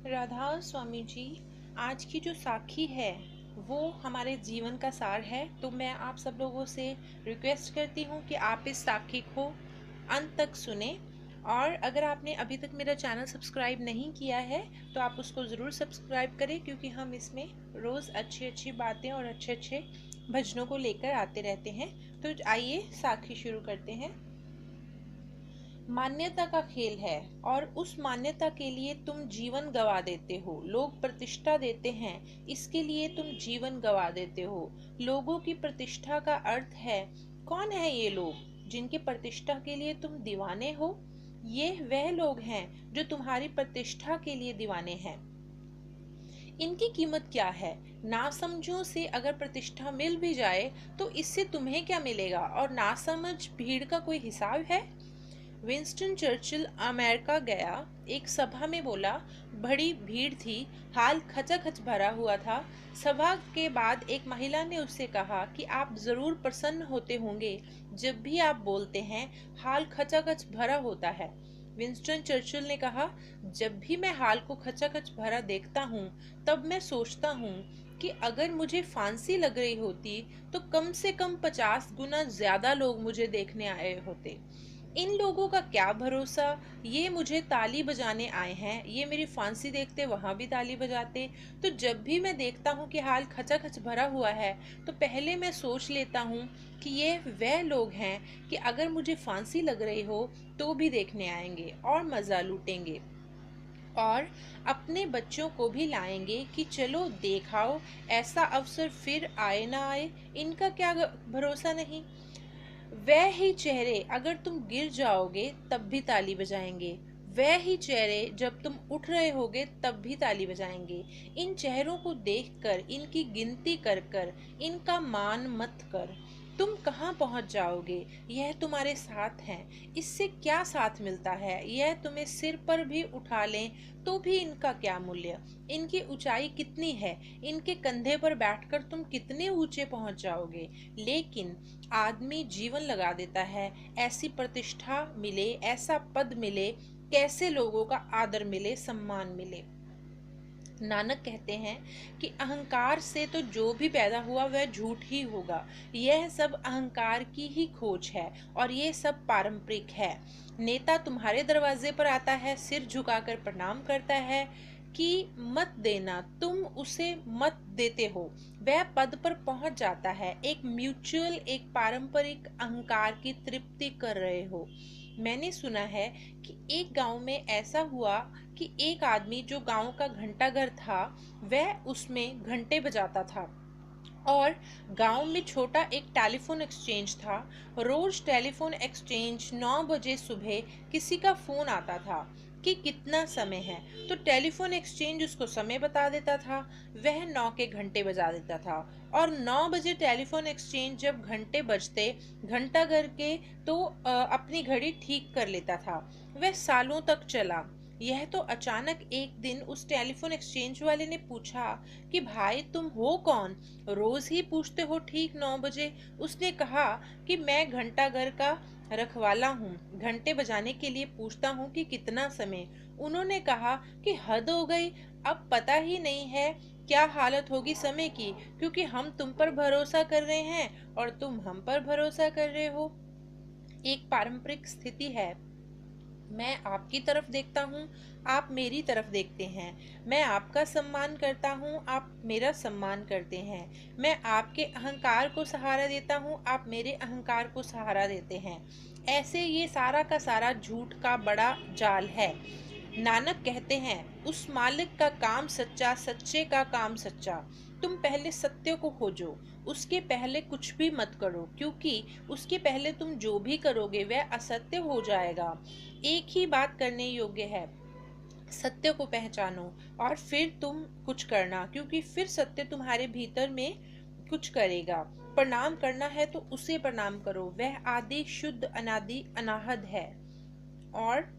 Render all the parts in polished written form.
राधा स्वामी जी, आज की जो साखी है वो हमारे जीवन का सार है। तो मैं आप सब लोगों से रिक्वेस्ट करती हूँ कि आप इस साखी को अंत तक सुने। और अगर आपने अभी तक मेरा चैनल सब्सक्राइब नहीं किया है तो आप उसको ज़रूर सब्सक्राइब करें, क्योंकि हम इसमें रोज़ अच्छी अच्छी बातें और अच्छे अच्छे भजनों को लेकर आते रहते हैं। तो आइए साखी शुरू करते हैं। मान्यता का खेल है और उस मान्यता के लिए तुम जीवन गवा देते हो। लोग प्रतिष्ठा देते हैं, इसके लिए तुम जीवन गवा देते हो। लोगों की प्रतिष्ठा का अर्थ है, कौन है ये लोग जिनकी प्रतिष्ठा के लिए तुम दीवाने हो? ये वह लोग हैं जो तुम्हारी प्रतिष्ठा के लिए दीवाने हैं। इनकी कीमत क्या है? नासमझों से अगर प्रतिष्ठा मिल भी जाए तो इससे तुम्हें क्या मिलेगा? और नासमझ भीड़ का कोई हिसाब है? विंस्टन चर्चिल अमेरिका गया, एक सभा में बोला। बड़ी भीड़ थी, हाल खचाखच भरा हुआ था। सभा के बाद एक महिला ने उससे कहा कि आप जरूर प्रसन्न होते होंगे, जब भी आप बोलते हैं हाल खचाखच भरा होता है। विंस्टन चर्चिल ने कहा, जब भी मैं हाल को खचाखच भरा देखता हूँ तब मैं सोचता हूँ कि अगर मुझे फांसी लग रही होती तो कम से कम 50 गुना ज्यादा लोग मुझे देखने आए होते। इन लोगों का क्या भरोसा, ये मुझे ताली बजाने आए हैं, ये मेरी फांसी देखते वहां भी ताली बजाते। तो जब भी मैं देखता हूँ कि हाल खचाखच भरा हुआ है तो पहले मैं सोच लेता हूँ कि ये वह लोग हैं कि अगर मुझे फांसी लग रही हो तो भी देखने आएंगे और मजा लूटेंगे और अपने बच्चों को भी लाएंगे कि चलो देखाओ, ऐसा अवसर फिर आए ना आए, इनका क्या भरोसा नहीं। वह ही चेहरे अगर तुम गिर जाओगे तब भी ताली बजाएंगे, वह ही चेहरे जब तुम उठ रहे होगे तब भी ताली बजाएंगे। इन चेहरों को देखकर, इनकी गिनती कर कर इनका मान मत कर। तुम कहाँ पहुंच जाओगे? यह तुम्हारे साथ हैं, इससे क्या साथ मिलता है? यह तुम्हें सिर पर भी उठा लें तो भी इनका क्या मूल्य? इनकी ऊंचाई कितनी है? इनके कंधे पर बैठकर तुम कितने ऊंचे पहुंच जाओगे? लेकिन आदमी जीवन लगा देता है, ऐसी प्रतिष्ठा मिले, ऐसा पद मिले, कैसे लोगों का आदर मिले, सम्मान मिले। नानक कहते हैं कि अहंकार से तो जो भी पैदा हुआ वह झूठ ही होगा। यह सब अहंकार की ही खोज है और ये सब पारंपरिक है। नेता तुम्हारे दरवाजे पर आता है, सिर झुकाकर प्रणाम करता है कि मत देना, तुम उसे मत देते हो। वह पद पर पहुंच जाता है, एक म्यूचुअल, एक पारंपरिक अहंकार की तृप्ति कर रहे हो। मैंने सुना है कि एक गांव में ऐसा हुआ कि एक आदमी जो गांव का घंटाघर था वह उसमें घंटे बजाता था और गांव में छोटा एक टेलीफोन एक्सचेंज था। रोज टेलीफोन एक्सचेंज 9 बजे सुबह किसी का फोन आता था कि कितना समय है, तो टेलीफोन एक्सचेंज उसको समय बता देता था। वह 9 के घंटे बजा देता था और 9 बजे टेलीफोन एक्सचेंज जब घंटे बजते घंटा घर के तो अपनी घड़ी ठीक कर लेता था। वह सालों तक चला। यह तो अचानक एक दिन उस टेलीफोन एक्सचेंज वाले ने पूछा कि भाई तुम हो कौन, रोज ही पूछते हो ठीक 9 बजे। उसने कहा कि मैं घंटा घर का रखवाला हूँ, घंटे बजाने के लिए पूछता हूँ कि कितना समय। उन्होंने कहा कि हद हो गई, अब पता ही नहीं है क्या हालत होगी समय की, क्योंकि हम तुम पर भरोसा कर रहे हैं और तुम हम पर भरोसा कर रहे हो। एक पारंपरिक स्थिति है, मैं आपकी तरफ देखता हूँ, आप मेरी तरफ देखते हैं। मैं आपका सम्मान करता हूँ, आप मेरा सम्मान करते हैं। मैं आपके अहंकार को सहारा देता हूँ, आप मेरे अहंकार को सहारा देते हैं। ऐसे ये सारा का सारा झूठ का बड़ा जाल है। नानक कहते हैं, उस मालिक का काम सच्चा, सच्चे का काम सच्चा। तुम पहले सत्य को खोजो, उसके पहले कुछ भी मत करो, क्योंकि उसके पहले तुम जो भी करोगे वह असत्य हो जाएगा। एक ही बात करने योग्य है, सत्य को पहचानो और फिर तुम कुछ करना, क्योंकि फिर सत्य तुम्हारे भीतर में कुछ करेगा। प्रणाम करना है तो उसे प्रणाम करो, वह आदि शुद्ध अनादि अनाहद है। और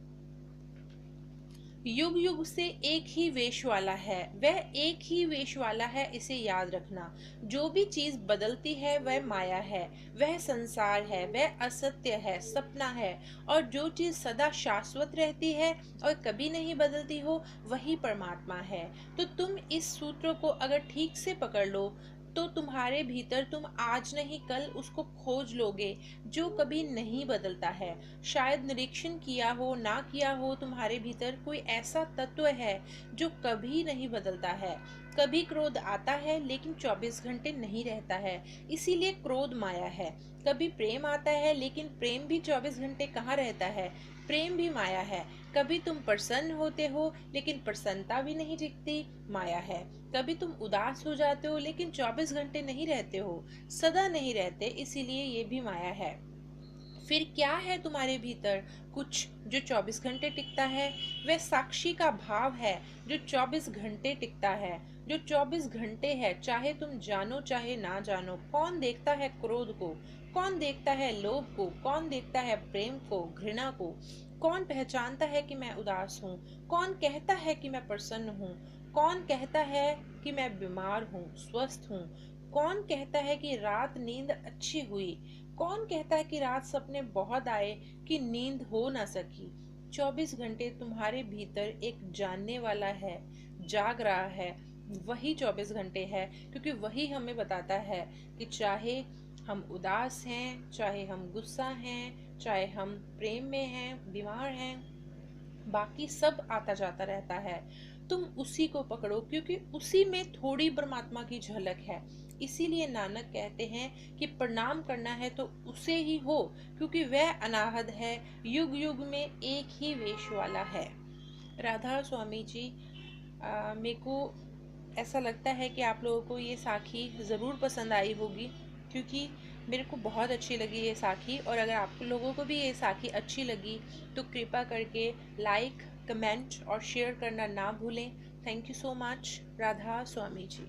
युग युग से एक ही वेश वाला है, वह एक ही वेश वाला है, इसे याद रखना। जो भी चीज बदलती है वह माया है, वह संसार है, वह असत्य है, सपना है। और जो चीज सदा शाश्वत रहती है और कभी नहीं बदलती हो, वही परमात्मा है। तो तुम इस सूत्र को अगर ठीक से पकड़ लो, तो तुम्हारे भीतर तुम आज नहीं कल उसको खोज लोगे, जो कभी नहीं बदलता है। शायद निरीक्षण किया हो ना किया हो, तुम्हारे भीतर कोई ऐसा तत्व है जो कभी नहीं बदलता है। कभी क्रोध आता है लेकिन 24 घंटे नहीं रहता है, इसीलिए क्रोध माया है। कभी प्रेम आता है लेकिन प्रेम भी 24 घंटे कहाँ रहता है, प्रेम भी माया है। कभी तुम प्रसन्न होते हो लेकिन प्रसन्नता भी नहीं टिकती, माया है। कभी तुम उदास हो जाते हो लेकिन 24 घंटे नहीं रहते हो, सदा नहीं रहते, इसीलिए ये भी माया है। फिर क्या है तुम्हारे भीतर? कुछ जो 24 घंटे टिकता है, वह साक्षी का भाव है जो 24 घंटे टिकता है, जो 24 घंटे है, चाहे तुम जानो चाहे ना जानो। कौन देखता है क्रोध को, कौन देखता है लोभ को, कौन देखता है प्रेम को, घृणा को? कौन पहचानता है कि मैं उदास हूँ? कौन कहता है कि मैं प्रसन्न हूँ? कौन कहता है कि मैं बीमार हूँ, स्वस्थ हूँ? कौन कहता है कि रात नींद अच्छी हुई? कौन कहता है कि रात सपने बहुत आए कि नींद हो ना सकी? 24 घंटे तुम्हारे भीतर एक जानने वाला है, जाग रहा है, वही 24 घंटे है। क्योंकि वही हमें बताता है कि चाहे हम उदास हैं, चाहे हम गुस्सा हैं, चाहे हम प्रेम में हैं, बीमार हैं, बाकी सब आता जाता रहता है। तुम उसी को पकड़ो, क्योंकि उसी में थोड़ी परमात्मा की झलक है। इसीलिए नानक कहते हैं कि प्रणाम करना है तो उसे ही हो, क्योंकि वह अनाहद है, युग युग में एक ही वेश वाला है। राधा स्वामी जी, मेरे को ऐसा लगता है कि आप लोगों को ये साखी ज़रूर पसंद आई होगी, क्योंकि मेरे को बहुत अच्छी लगी ये साखी। और अगर आप लोगों को भी ये साखी अच्छी लगी तो कृपा करके लाइक, कमेंट और शेयर करना ना भूलें। Thank you so much. Radha Swami ji.